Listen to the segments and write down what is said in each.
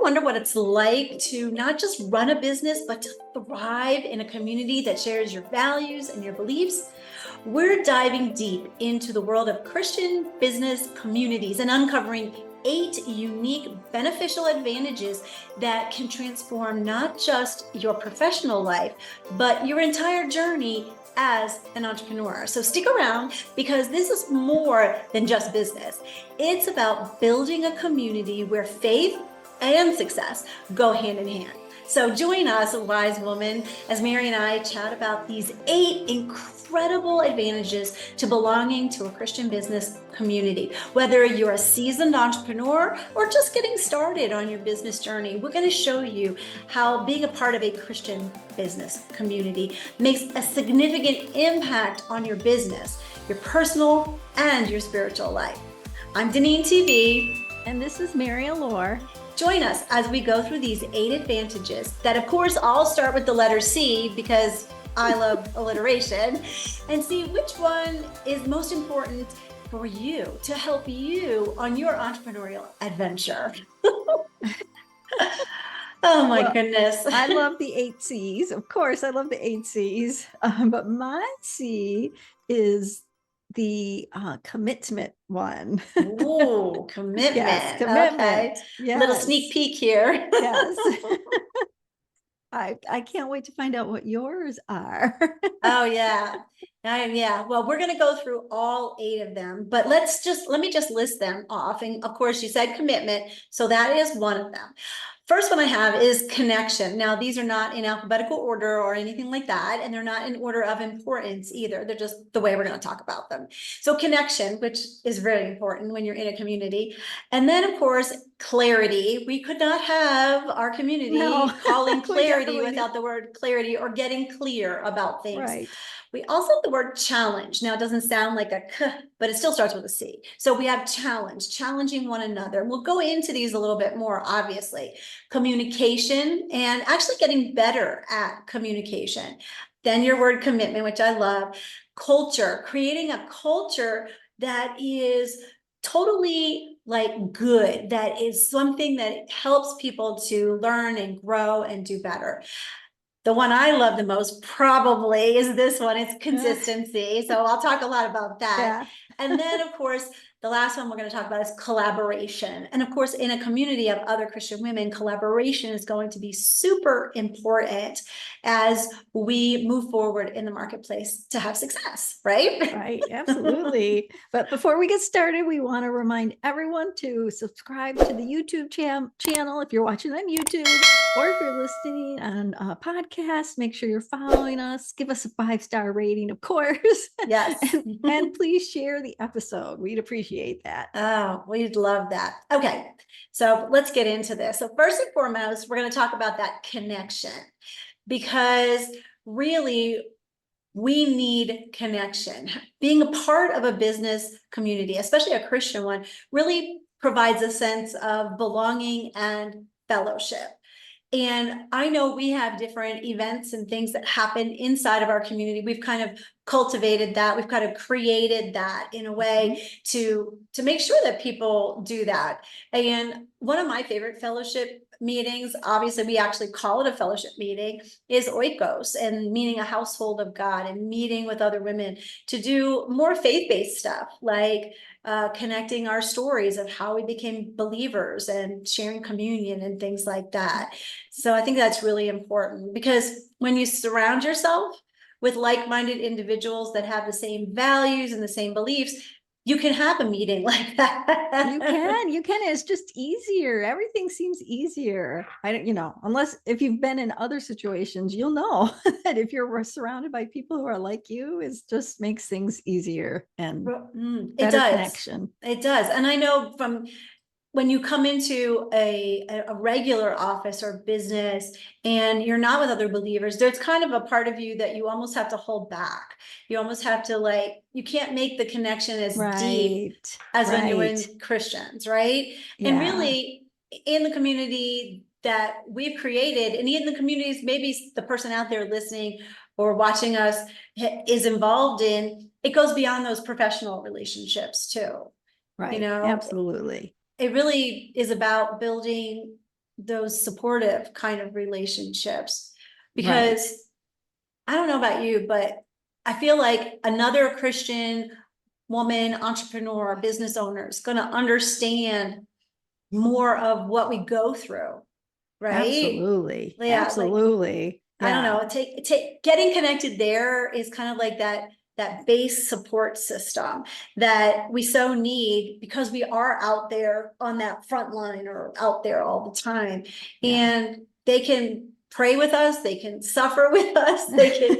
wonder what it's like to not just run a business, but to thrive in a community that shares your values and your beliefs? We're diving deep into the world of Christian business communities and uncovering 8 unique beneficial advantages that can transform not just your professional life, but your entire journey as an entrepreneur. So stick around, because this is more than just business. It's about building a community where faith and success go hand in hand. So join us, wise woman, as Mary and I chat about these 8 incredible advantages to belonging to a Christian business community. Whether you're a seasoned entrepreneur or just getting started on your business journey, we're going to show you how being a part of a Christian business community makes a significant impact on your business, your personal and your spiritual life. I'm DeneenTB. And this is Mary Allure. Join us as we go through these 8 advantages that, of course, all start with the letter C, because I love alliteration, and see which one is most important for you to help you on your entrepreneurial adventure. Oh my goodness. I love the 8 C's. Of course, I love the 8 C's. But my C is the commitment one. Ooh, commitment. Yes, commitment. Okay. Yes. Little sneak peek here. Yes. I can't wait to find out what yours are. Oh yeah. Yeah. Well, we're going to go through all 8 of them, but let me just list them off. And of course, you said commitment, so that is one of them. First one I have is connection. Now, these are not in alphabetical order or anything like that, and they're not in order of importance either. They're just the way we're going to talk about them. So connection, which is very important when you're in a community. And then, of course, clarity. We could not have our community calling clarity without the word clarity or getting clear about things. Right. We also have the word challenge. Now, it doesn't sound like a k, but it still starts with a C. So we have challenge, challenging one another. We'll go into these a little bit more, obviously. Communication, and actually getting better at communication. Then your word commitment, which I love. Culture, creating a culture that is totally like good, that is something that helps people to learn and grow and do better. The one I love the most probably is this one. It's consistency. So I'll talk a lot about that. Yeah. And then, of course, the last one we're going to talk about is collaboration. And of course, in a community of other Christian women, collaboration is going to be super important as we move forward in the marketplace to have success, right? Right, absolutely. But before we get started, we want to remind everyone to subscribe to the YouTube channel if you're watching on YouTube, or if you're listening on a podcast, make sure you're following us. Give us a 5-star rating, of course. Yes. and please share the episode. We'd appreciate that. Oh, we'd love that. Okay, so let's get into this. So first and foremost, we're going to talk about that connection, because really we need connection. Being a part of a business community, especially a Christian one, really provides a sense of belonging and fellowship. And I know we have different events and things that happen inside of our community. We've kind of cultivated that. We've kind of created that in a way to make sure that people do that. And one of my favorite fellowship meetings, obviously we actually call it a fellowship meeting, is oikos, and meaning a household of God, and meeting with other women to do more faith-based stuff, like connecting our stories of how we became believers and sharing communion and things like that. So I think that's really important, because when you surround yourself with like-minded individuals that have the same values and the same beliefs, you can have a meeting like that. You can. It's just easier. Everything seems easier. I don't, unless if you've been in other situations, you'll know that if you're surrounded by people who are like you, it just makes things easier and better connection. It does. And I know from when you come into a regular office or business and you're not with other believers, there's kind of a part of you that you almost have to hold back. You almost have to you can't make the connection as deep as when you're in Christians, right? Yeah. And really in the community that we've created, and in the communities maybe the person out there listening or watching us is involved in, it goes beyond those professional relationships too. Right. Absolutely. It really is about building those supportive kind of relationships. Right. Because I don't know about you, but I feel like another Christian woman, entrepreneur, business owner is going to understand more of what we go through, right? Absolutely. Yeah, like Absolutely. I don't Yeah. know, take getting connected there is kind of like that base support system that we so need because we are out there on that front line or out there all the time. Yeah. And they can pray with us, they can suffer with us, they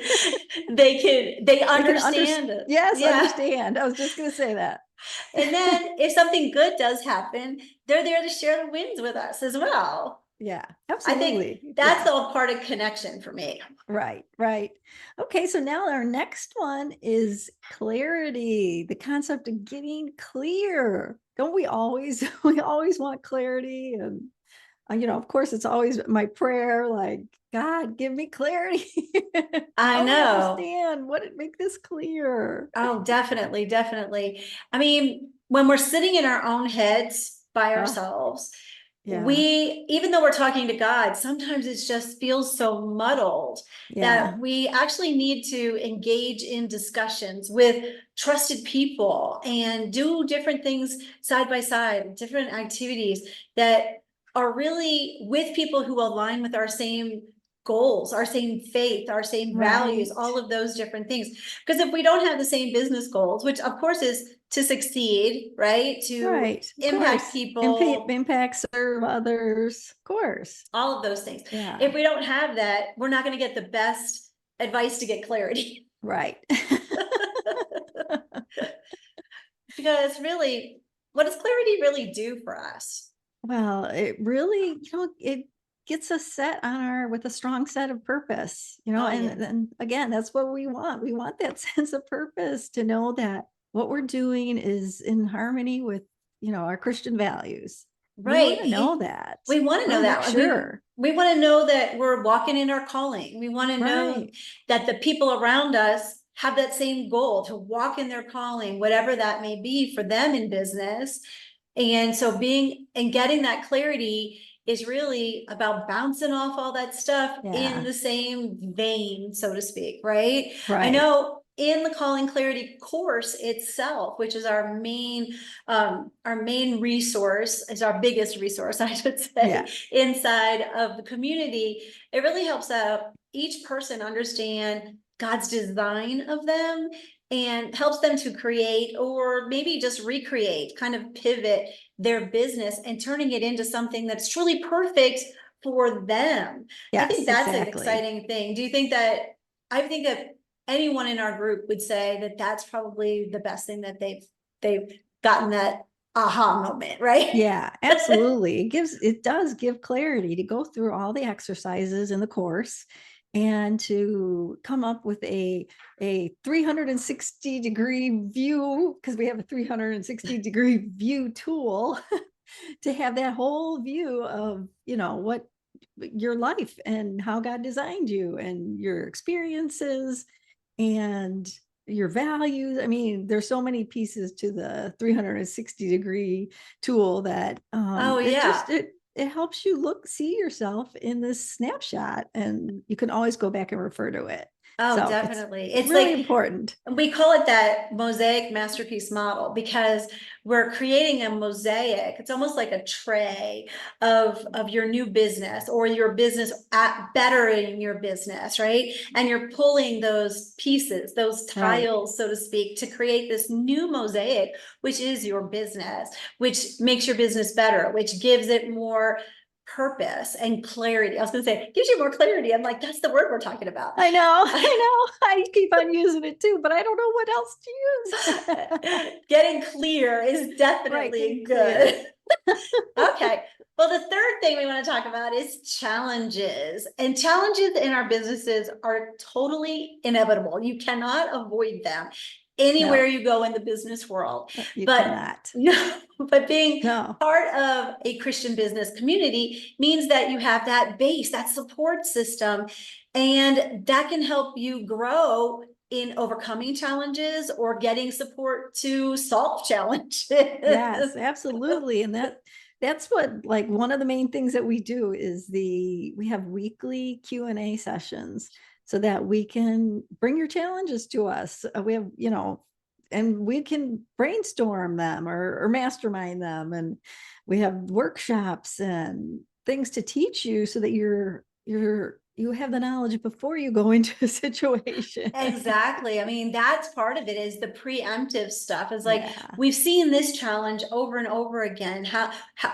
They can understand it. yes, Yeah. understand. I was just going to say that. And then if something good does happen, they're there to share the wins with us as well. Yeah, I think absolutely. that's Yeah. all part of connection for me. Right, right. Okay, so now our next one is clarity, the concept of getting clear. Don't we always we always want clarity and of course it's always my prayer like God, give me clarity. I Help me know. understand what make this clear. Oh, definitely, definitely. I mean, when we're sitting in our own heads by Oh, ourselves, yeah. even though we're talking to God, sometimes it just feels so muddled Yeah. that we actually need to engage in discussions with trusted people and do different things side by side, different activities that are really with people who align with our same goals, our same faith, our same values, Right. all of those different things. Because if we don't have the same business goals, which of course is to succeed, right? To Right. Of impact course. people, Impact serve others. Of course. all of those things. Yeah. If we don't have that, we're not going to get the best advice to get clarity. Right. Because really, what does clarity really do for us? Well, it really, it gets us set on our with a strong set of purpose, Oh, and yeah. then again, that's what we want. We want that sense of purpose to know that what we're doing is in harmony with, our Christian values. We want Right. to know that. We want to Want know to make that. sure. We want to know that we're walking in our calling. We want to know Right. that the people around us have that same goal to walk in their calling, whatever that may be for them in business. And so being and getting that clarity is really about bouncing off all that stuff in Yeah. the same vein, so to speak, right? I Right. know in the Calling Clarity course itself, which is our main resource, is our biggest resource, I should Yeah. say, inside of the community, it really helps out each person understand God's design of them and helps them to create or maybe just recreate, kind of pivot their business and turning it into something that's truly perfect for them. I think Yes, that's an exactly. exciting thing. Do you think that, I think that anyone in our group would say that that's probably the best thing that they've gotten that aha moment, right? Yeah, absolutely. It does give clarity to go through all the exercises in the course and to come up with a 360-degree view, because we have a 360-degree view tool to have that whole view of, what your life and how God designed you and your experiences and your values. I mean, there's so many pieces to the 360-degree tool that Oh, it yeah. just it helps you see yourself in this snapshot, and you can always go back and refer to it. Oh, So it's definitely. It's really like important. we call it that mosaic masterpiece model because we're creating a mosaic. It's almost like a tray of your new business or your business at bettering your business, right? And you're pulling those pieces, those Right. tiles, so to speak, to create this new mosaic, which is your business, which makes your business better, which gives it more purpose and clarity. I was going to say, gives you more clarity. I'm like, that's the word we're talking about. I know, I know. I keep on using it too, but I don't know what else to use. Getting clear is Right, getting definitely clear. good. Okay. Well, the third thing we want to talk about is challenges. And challenges in our businesses are totally inevitable. You cannot avoid them anywhere No, you go in the business world. you But cannot. no, but being No. part of a Christian business community means that you have that base, that support system, and that can help you grow in overcoming challenges or getting support to solve challenges. Yes, absolutely. And that's what, like, one of the main things that we do is we have weekly Q&A sessions so that we can bring your challenges to us. We have, and we can brainstorm them or mastermind them. And we have workshops and things to teach you so that you have the knowledge before you go into a situation. Exactly. I mean, that's part of it, is the preemptive stuff. Is like, Yeah. we've seen this challenge over and over again.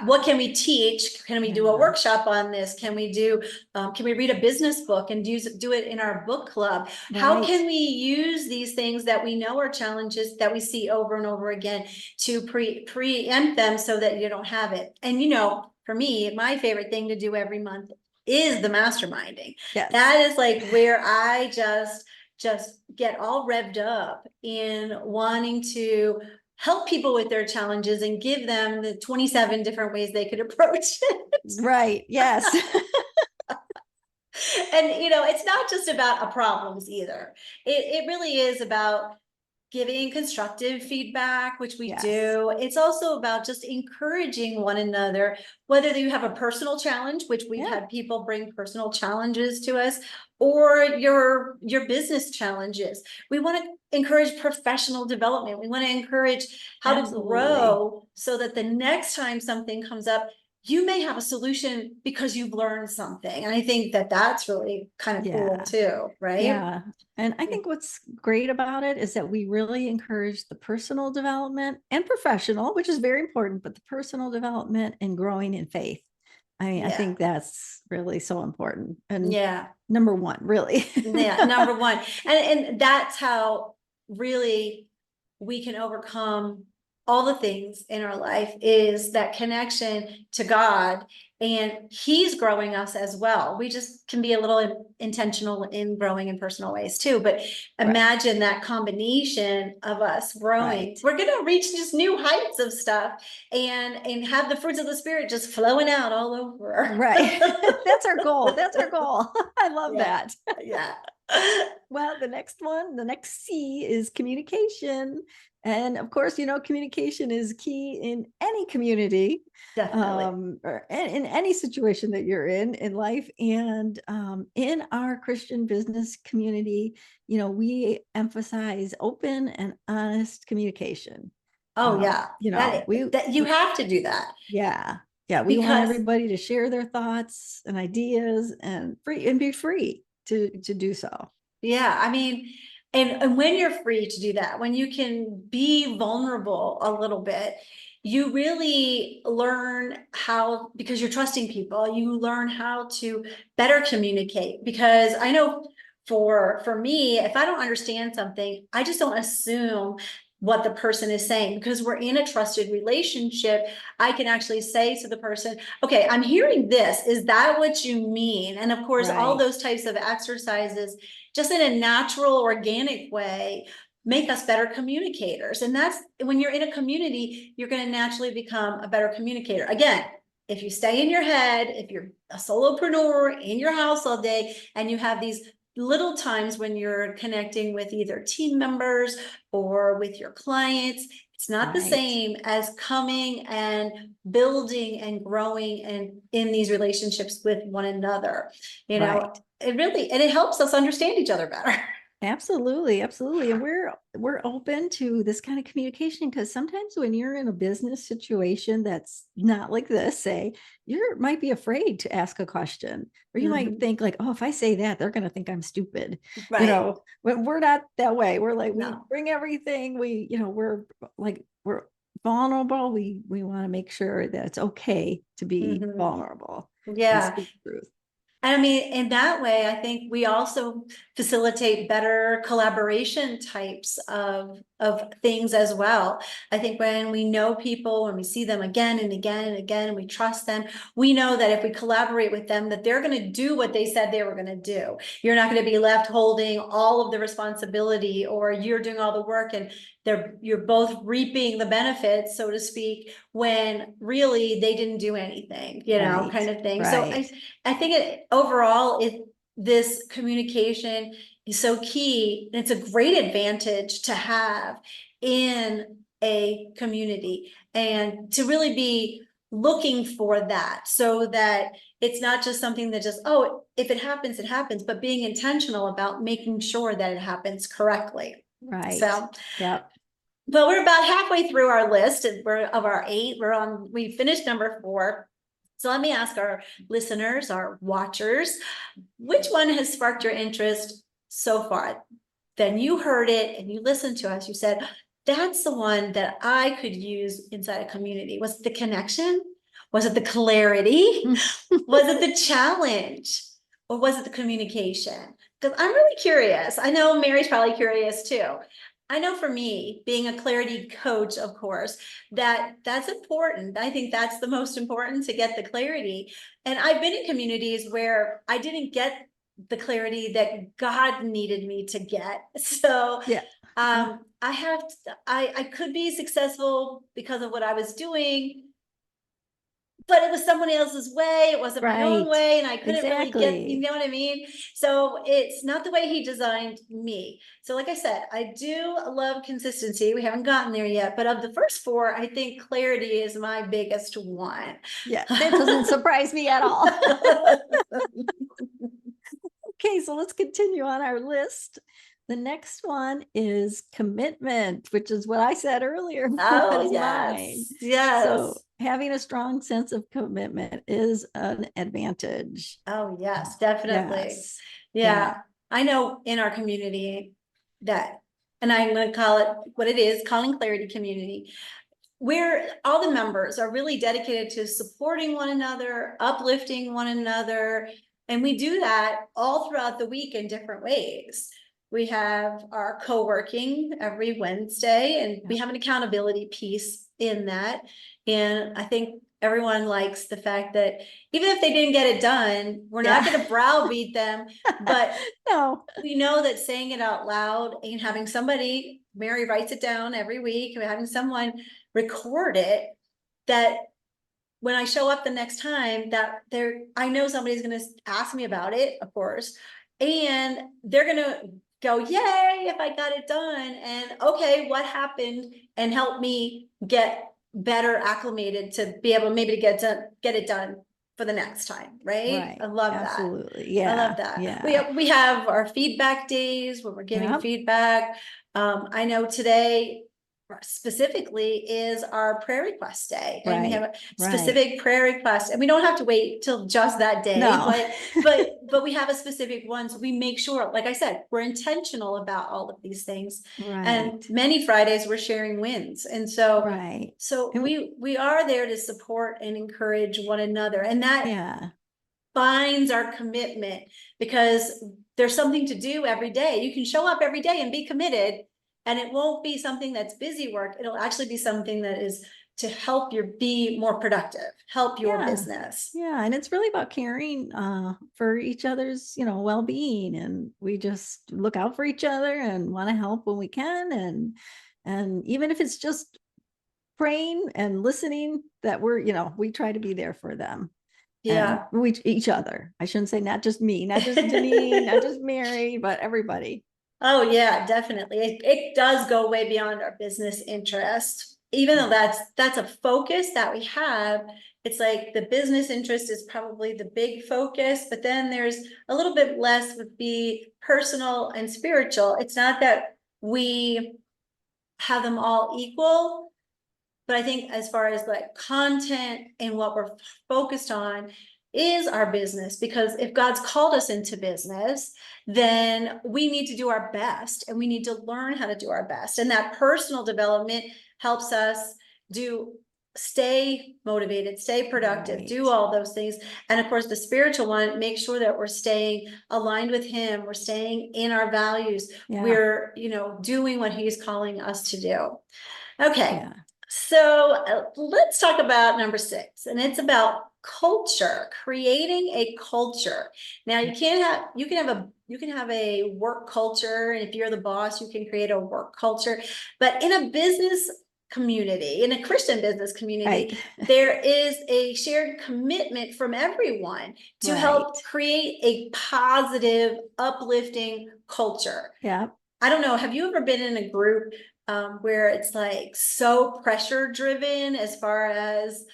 What can we teach? Can we do a Yeah. workshop on this? Can we read a business book and do it in our book club? How Right. can we use these things that we know are challenges that we see over and over again to preempt them so that you don't have it? And for me, my favorite thing to do every month is the masterminding. Yes. That is like where I just get all revved up in wanting to help people with their challenges and give them the 27 different ways they could approach it. Right. Yes. And it's not just about our problems either. It really is about giving constructive feedback, which we Yes. do. It's also about just encouraging one another, whether you have a personal challenge, which we've Yeah. had people bring personal challenges to us, or your business challenges. We want to encourage professional development. We want to encourage how to Absolutely. grow so that the next time something comes up, you may have a solution because you've learned something. And I think that that's really kind of cool too, right? Yeah. And I think what's great about it is that we really encourage the personal development and professional, which is very important, but the personal development and growing in faith. I mean, I think that's really so important. And number one, really. Number one. And that's how really we can overcome all the things in our life, is that connection to God, and he's growing us as well. We just can be a little intentional in growing in personal ways too, but imagine that combination of us growing. We're going to reach just new heights of stuff and have the fruits of the spirit just flowing out all over. Right. That's our goal. That's our goal. I love that. Yeah. Well, the next C is communication. And of course, communication is key in any community, Definitely. or in any situation that you're in life. And in our Christian business community, we emphasize open and honest communication. Oh yeah. That you have to do that. Yeah. Yeah. We want everybody to share their thoughts and ideas and be free to do so. Yeah. I mean, and when you're free to do that, when you can be vulnerable a little bit, you really learn how, because you're trusting people, you learn how to better communicate. Because I know for me, if I don't understand something, I just don't assume what the person is saying, because we're in a trusted relationship. I can actually say to the person, okay, I'm hearing this. Is that what you mean? And of course, all those types of exercises, just in a natural, organic way, make us better communicators. And that's when you're in a community, you're going to naturally become a better communicator. Again, if you stay in your head, if you're a solopreneur in your house all day, and you have these little times when you're connecting with either team members or with your clients, it's not the same as coming and building and growing and in these relationships with one another. It helps us understand each other better. Absolutely, absolutely. And we're open to this kind of communication, because sometimes when you're in a business situation that's not like this, say, you might be afraid to ask a question, or you might think like, oh, if I say that, they're going to think I'm stupid. When we're not that way. We're like, we bring everything. We're vulnerable. We want to make sure that it's okay to be vulnerable. Yeah. And speak truth. I mean, in that way, I think we also facilitate better collaboration types of things as well. I think when we know people, when we see them again and again and again, and we trust them, we know that if we collaborate with them, that they're going to do what they said they were going to do. You're not going to be left holding all of the responsibility, or you're doing all the work and you're both reaping the benefits, so to speak, when really they didn't do anything, kind of thing. So I think overall, this communication is so key. It's a great advantage to have in a community, and to really be looking for that so that it's not just something that just, oh, if it happens, it happens, but being intentional about making sure that it happens correctly. Right. So, Yep. but we're about halfway through our list and we're of our 8. We finished number 4. So let me ask our listeners, our watchers, which one has sparked your interest so far? Then you heard it and you listened to us. You said, that's the one that I could use inside a community. Was it the connection? Was it the clarity? Was it the challenge? Or was it the communication? Because I'm really curious. I know Mary's probably curious too. I know for me, being a clarity coach, of course, that's important. I think that's the most important, to get the clarity. And I've been in communities where I didn't get the clarity that God needed me to get. So Yeah. I could be successful because of what I was doing, but it was someone else's way. It wasn't my own Right. way. And I couldn't really get, you Exactly. know what I mean? So it's not the way he designed me. So like I said, I do love consistency. We haven't gotten there yet, but of the first 4, I think clarity is my biggest one. Yeah, that doesn't surprise me at all. Okay, so let's continue on our list. The next one is commitment, which is what I said earlier was Oh, mine. yes. Yes. So having a strong sense of commitment is an advantage. Oh, yes, definitely. Yes. Yeah. I know in our community that, and I'm going to call it what it is, calling clarity community, where all the members are really dedicated to supporting one another, uplifting one another. And we do that all throughout the week in different ways. We have our co-working every Wednesday, and we have an accountability piece in that. And I think everyone likes the fact that even if they didn't get it done, we're not going to browbeat them, but No. we know that saying it out loud and having somebody, Mary writes it down every week, and having someone record it, that when I show up the next time, that I know somebody's going to ask me about it, of course, and they're going to go, yay, if I got it done. And okay, what happened? And help me get better acclimated to be able maybe to get it done for the next time. Right. I love that. Absolutely. Yeah. I love that. Yeah. We have our feedback days where we're giving Yep. feedback. I know today specifically is our prayer request day, and we have a specific prayer request, and we don't have to wait till just that day. No. but we have a specific one, so we make sure, like I said, we're intentional about all of these things. And many Fridays we're sharing wins, and so we are there to support and encourage one another, and that binds our commitment, because there's something to do every day. You can show up every day and be committed, and it won't be something that's busy work. It'll actually be something that is to help you be more productive, help your business. Yeah, and it's really about caring for each other's, well-being, and we just look out for each other and want to help when we can, and even if it's just praying and listening, that we try to be there for them. Yeah. And each other. I shouldn't say not just me, not just Deneen, not just Mary, but everybody. Oh yeah, definitely. It does go way beyond our business interest. Even though that's a focus that we have, it's like the business interest is probably the big focus, but then there's a little bit less would be personal and spiritual. It's not that we have them all equal, but I think as far as like content and what we're focused on is our business, because if God's called us into business, then we need to do our best, and we need to learn how to do our best. And that personal development helps us stay motivated, stay productive, do all those things. And of course, the spiritual one, make sure that we're staying aligned with him. We're staying in our values. We're, doing what he's calling us to do. Okay. So let's talk about number 6, and it's about culture, creating a culture. Now you can have a work culture, and if you're the boss, you can create a work culture, but in a business community, in a Christian business community, there is a shared commitment from everyone to help create a positive, uplifting culture. I don't know, have you ever been in a group where it's like so pressure driven as far as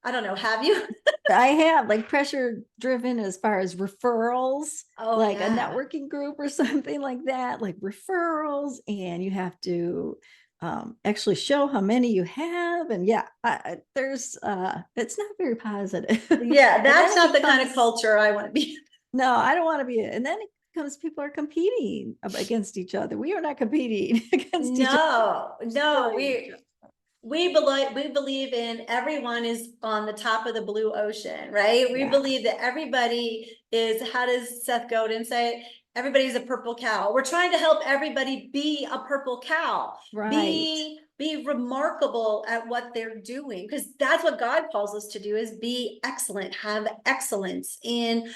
I don't know, have you? I have like pressure driven as far as referrals, Oh, like a yeah. networking group or something like that, like referrals, and you have to actually show how many you have. And yeah, there's it's not very positive. Yeah, And then that's it not the kind of becomes, culture I want to be. no, I don't want to be, and then it becomes people are competing against each other. We are not competing against each other, No, no, supporting each other. we believe in everyone is on the top of the blue ocean, right? We Yeah, believe that everybody is, how does Seth Godin say it? Everybody's a purple cow. We're trying to help everybody be a purple cow. right. Be remarkable at what they're doing, because that's what God calls us to do, is be excellent, have excellence in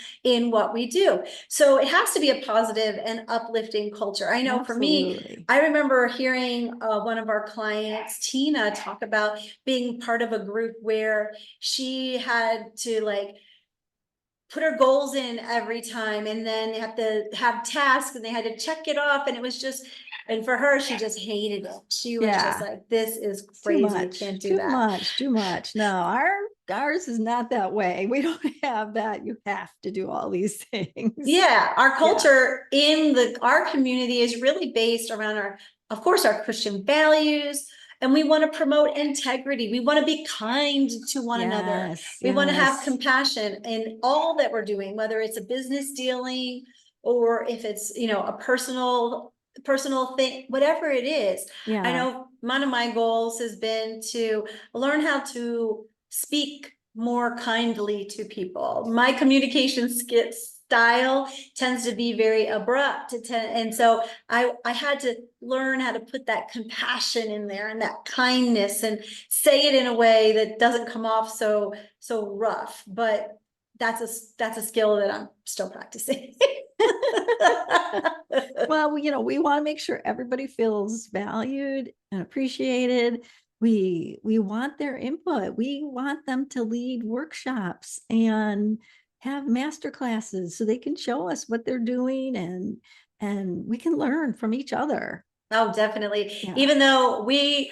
what we do. So it has to be a positive and uplifting culture. I know for me, Absolutely. I remember hearing one of our clients, Tina, talk about being part of a group where she had to like put her goals in every time, and then they have to have tasks and they had to check it off. And it was just, and for her, she just hated it. She was just Yeah. like, this is Too crazy. much, Can't do too that. much, too much. No, ours is not that way. We don't have that. You have to do all these things. Yeah, our Yeah, culture in our community is really based around our, of course, our Christian values, and we want to promote integrity. We want to be kind to one another. yes, We want to have yes. compassion in all that we're doing, whether it's a business dealing or if it's, a personal thing, whatever it is. I Yeah, know one of my goals has been to learn how to speak more kindly to people. My communication style tends to be very abrupt, and so I had to learn how to put that compassion in there and that kindness, and say it in a way that doesn't come off so rough. But that's a skill that I'm still practicing. well, we want to make sure everybody feels valued and appreciated. We want their input. We want them to lead workshops and have master classes so they can show us what they're doing, and we can learn from each other. Oh, definitely. Yeah, Even though we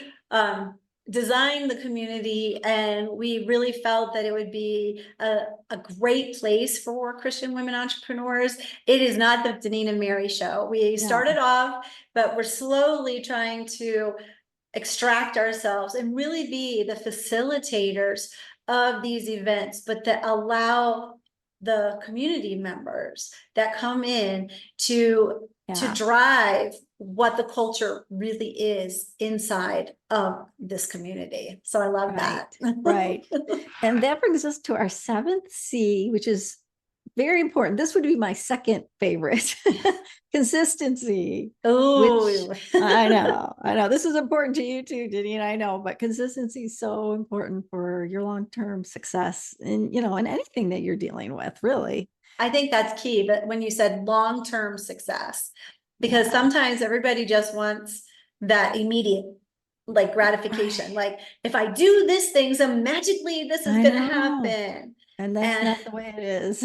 designed the community and we really felt that it would be a great place for Christian women entrepreneurs, it is not the Deneen and Mary show. We started no, off, but we're slowly trying to extract ourselves and really be the facilitators of these events, but that allow the community members that come in to yeah. drive what the culture really is inside of this community. So I love Right, that. right. And that brings us to our seventh C, which is very important. This would be my second favorite, consistency, which Oh, I know this is important to you too, Denny, I know, but consistency is so important for your long-term success in, in anything that you're dealing with, really. I think that's key. But when you said long-term success, because Yeah. sometimes everybody just wants that immediate like gratification. Right. Like if I do this thing, so magically this is I going to know. happen. And that's And not the way it is.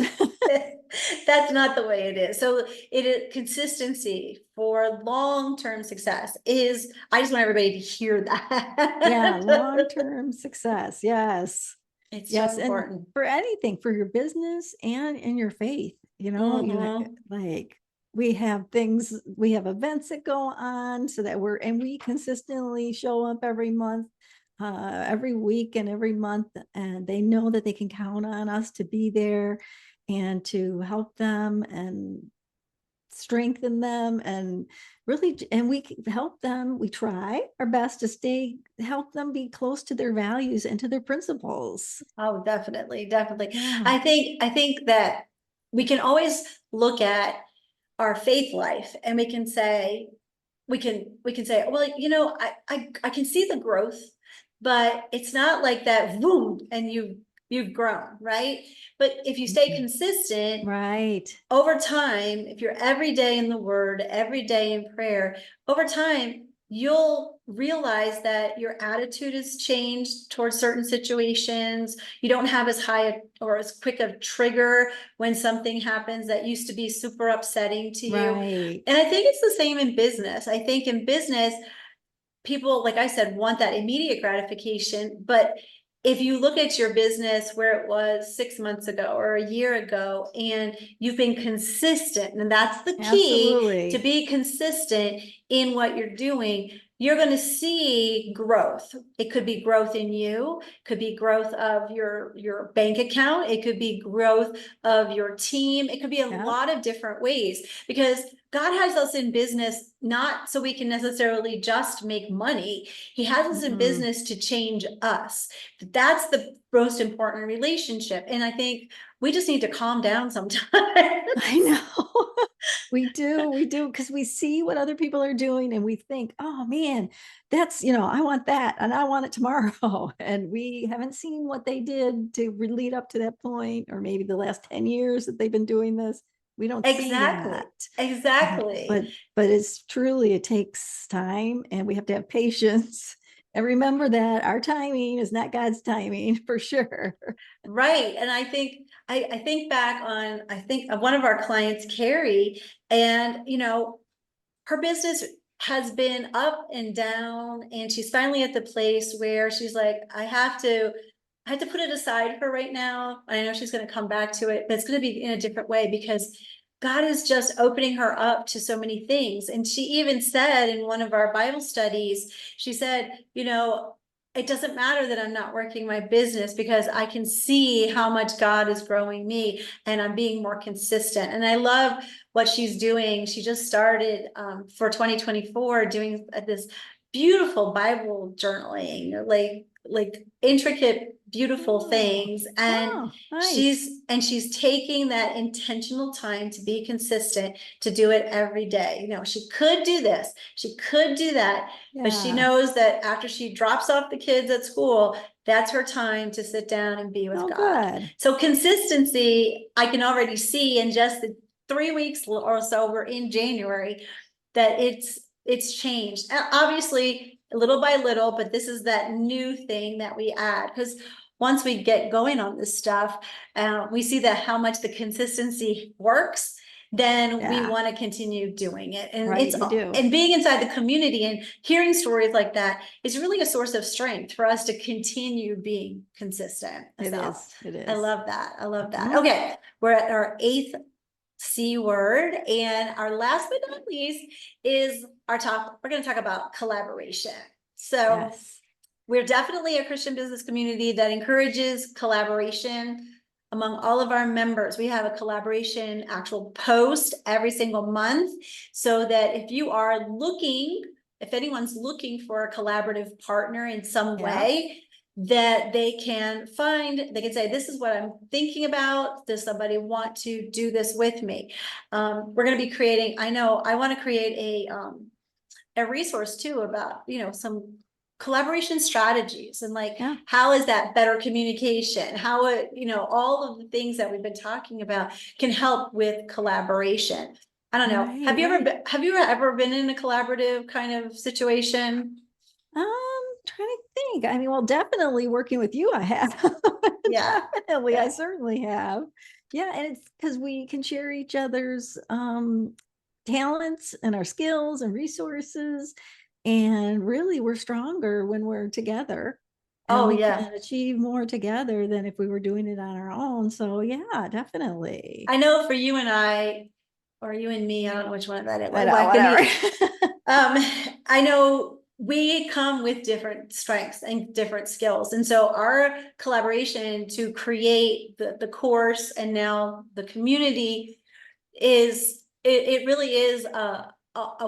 that's not the way it is. So it is consistency for long-term success is, I just want everybody to hear Yeah, that. long-term success. Yes. It's so Yes, and important. for anything, for your business and in your faith, Mhm. like we have events that go on so that and we consistently show up every month, every week and every month, and they know that they can count on us to be there and to help them and strengthen them and really, and we help them, we try our best to help them be close to their values and to their principles. Oh, definitely, definitely. Yeah, I think that we can always look at our faith life and we can say, well, I can see the growth, but it's not like that, boom, and you've grown, right? But if you stay consistent right. over time, if you're every day in the word, every day in prayer, over time, you'll realize that your attitude has changed towards certain situations. You don't have as high or as quick of trigger when something happens that used to be super upsetting to you. Right. And I think it's the same in business. I think in business, people, like I said, want that immediate gratification, but if you look at your business where it was 6 months ago or a year ago, and you've been consistent, and that's the key, to Absolutely. be consistent in what you're doing, you're going to see growth. It could be growth in you, could be growth of your bank account, it could be growth of your team, it could be a Yeah. lot of different ways, because God has us in business not so we can necessarily just make money. He has us in business to change us. That's the most important relationship. And I think we just need to calm down sometimes. I know. We do, because we see what other people are doing and we think, oh man, that's, I want that and I want it tomorrow. And we haven't seen what they did to lead up to that point, or maybe the last 10 years that they've been doing this. We don't see Exactly. that. Exactly. But it's truly, it takes time and we have to have patience. And remember that our timing is not God's timing for sure. Right. And I think I think back on, I think of one of our clients, Carrie, and her business has been up and down, and she's finally at the place where she's like, I have to put it aside for right now. I know she's going to come back to it, but it's going to be in a different way, because God is just opening her up to so many things. And she even said in one of our Bible studies, she said, it doesn't matter that I'm not working my business, because I can see how much God is growing me and I'm being more consistent. And I love what she's doing. She just started for 2024 doing this beautiful Bible journaling, like intricate, beautiful Oh, things. And oh, nice. she's taking that intentional time to be consistent, to do it every day. She could do this, she could do that, but she Yeah. knows that after she drops off the kids at school, that's her time to sit down and be with Oh, God. good. So consistency, I can already see in just the 3 weeks or so we're in January, that it's changed. Obviously, little by little, but this is that new thing that we add, because once we get going on this stuff, we see that how much the consistency works, then we Yeah, want to continue doing it. And right. You do. and being inside the community and hearing stories like that is really a source of strength for us to continue being consistent. It So is. It I is. love that. I love that. Mhm. Okay, we're at our eighth C word. And our last but not least is we're going to talk about collaboration. So Yes. we're definitely a Christian business community that encourages collaboration among all of our members. We have a collaboration actual post every single month, so that if anyone's looking for a collaborative partner in some Yeah. way, that they can say, this is what I'm thinking about. Does somebody want to do this with me? We're going to be creating, I know I want to create a resource too about, some collaboration strategies, and like, Yeah. how is that better communication? How all of the things that we've been talking about can help with collaboration. I don't know. Right. Right. Have you ever been in a collaborative kind of situation? Trying to think. I mean, well, definitely working with you, I have. Yeah. Definitely, I Yeah. certainly have. Yeah, and it's because we can share each other's talents and our skills and resources. And really, we're stronger when we're together. And Oh, we yeah. can achieve more together than if we were doing it on our own. So yeah, definitely. I know for you and I, or you and me, I don't know which one that is. I know, whatever. Um, I know we come with different strengths and different skills. And so our collaboration to create the course and now the community it really is a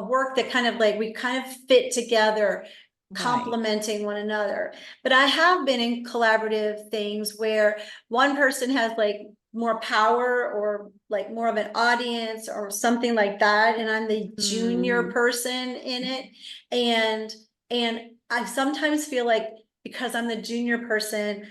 work that kind of like we kind of fit together, Right. complementing one another. But I have been in collaborative things where one person has like more power, or like more of an audience or something like that, and I'm the junior Mm. person in it. And I sometimes feel like, because I'm the junior person,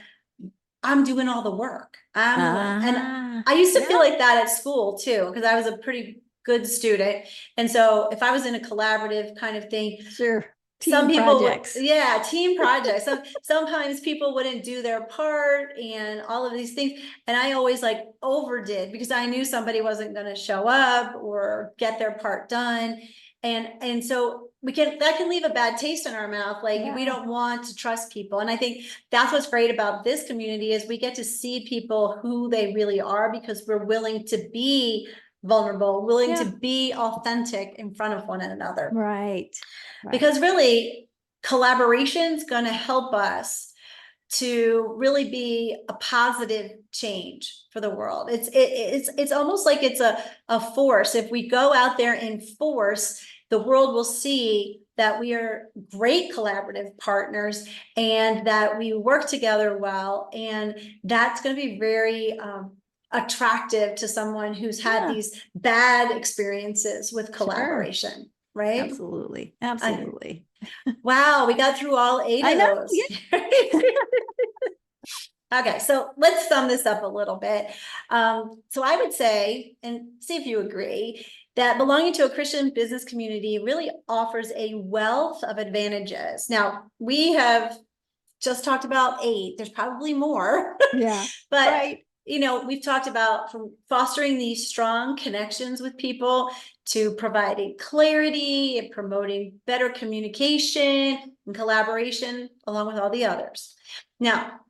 I'm doing all the work. And I used to feel Yeah, like that at school too, because I was a pretty good student. And so if I was in a collaborative kind of thing, sure. some Team people would, projects. yeah, team projects. Sometimes people wouldn't do their part and all of these things. And I always like overdid, because I knew somebody wasn't going to show up or get their part done. And so that can leave a bad taste in our mouth. Like we Yeah. don't want to trust people. And I think that's what's great about this community is we get to see people who they really are because we're willing to be vulnerable, willing to Yeah. be authentic in front of one another. Right. Because really, collaboration's going to help us to really be a positive change for the world. It's almost like it's a force. If we go out there in force, the world will see that we are great collaborative partners and that we work together well. And that's going to be very attractive to someone who's had Yeah. these bad experiences with Sure. collaboration, right? Absolutely. Absolutely. Wow, we got through all 8 I of know. those. Yeah. Okay, so let's sum this up a little bit. So I would say, and see if you agree, that belonging to a Christian business community really offers a wealth of advantages. Now, we have just talked about 8, there's probably more, Yeah. but Right. we've talked about from fostering these strong connections with people to providing clarity and promoting better communication and collaboration along with all the others. Now,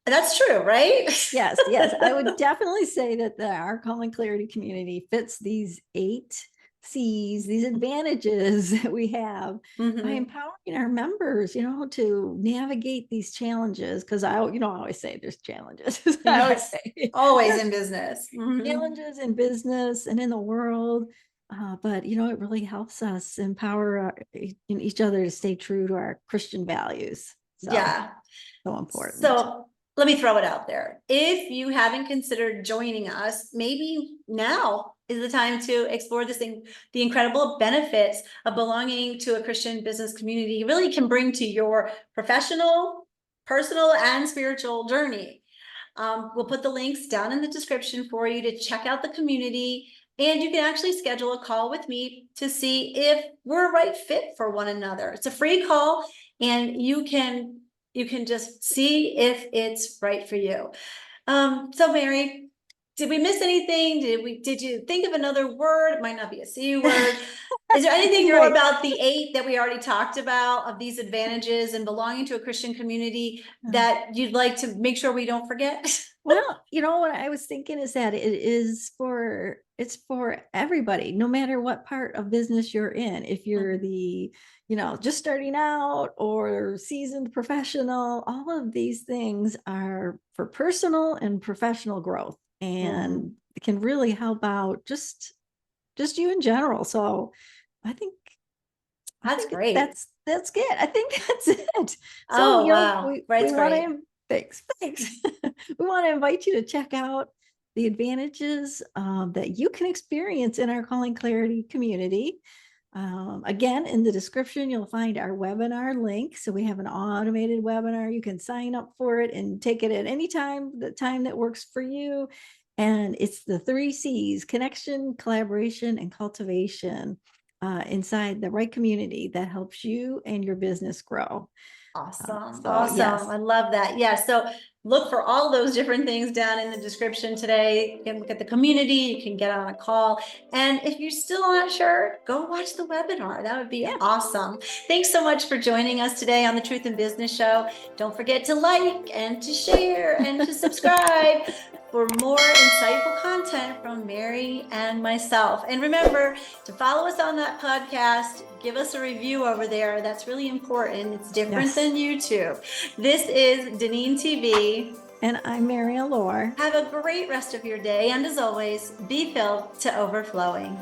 that's true, right? Yes. Yes. I would definitely say that our Calling Clarity community fits these 8 C's, these advantages that we have by Mhm. empowering our members, to navigate these challenges. Because I always say there's challenges. I always Yes, say always there's in business. Mhm. challenges in business and in the world. But it really helps us empower in each other to stay true to our Christian values. Yeah. So important. So let me throw it out there. If you haven't considered joining us, maybe now is the time to explore this thing, the incredible benefits of belonging to a Christian business community really can bring to your professional, personal, and spiritual journey. We'll put the links down in the description for you to check out the community, and you can actually schedule a call with me to see if we're a right fit for one another. It's a free call, and you can just see if it's right for you. So Mary, did we miss anything? Did you think of another word? It might not be a C word. Is there anything more Right. about the 8 that we already talked about of these advantages and belonging to a Christian community that you'd like to make sure we don't forget? Well, what I was thinking is that it's for everybody, no matter what part of business you're in. If you're the, just starting out or seasoned professional, all of these things are for personal and professional growth and it can really help out just you in general. So I think That's great. that's good. I think that's it. So, Oh, wow. we That's want great. to thanks. We want to invite you to check out the advantages that you can experience in our Calling Clarity community. Again, in the description, you'll find our webinar link. So we have an automated webinar. You can sign up for it and take it at any time, the time that works for you. And it's the 3 C's: connection, collaboration, and cultivation inside the right community that helps you and your business grow. Awesome. So yes. Awesome. I love that. Yeah. So look for all those different things down in the description today. You can look at the community, you can get on a call. And if you're still not sure, go watch the webinar. That would be awesome. Thanks so much for joining us today on the Truth in Business Show. Don't forget to like and to share and to subscribe for more insightful content from Mary and myself. And remember to follow us on that podcast. Give us a review over there. That's really important. It's different than YouTube. This is DeneenTB. And I'm Mary Allure. Have a great rest of your day. And as always, be filled to overflowing.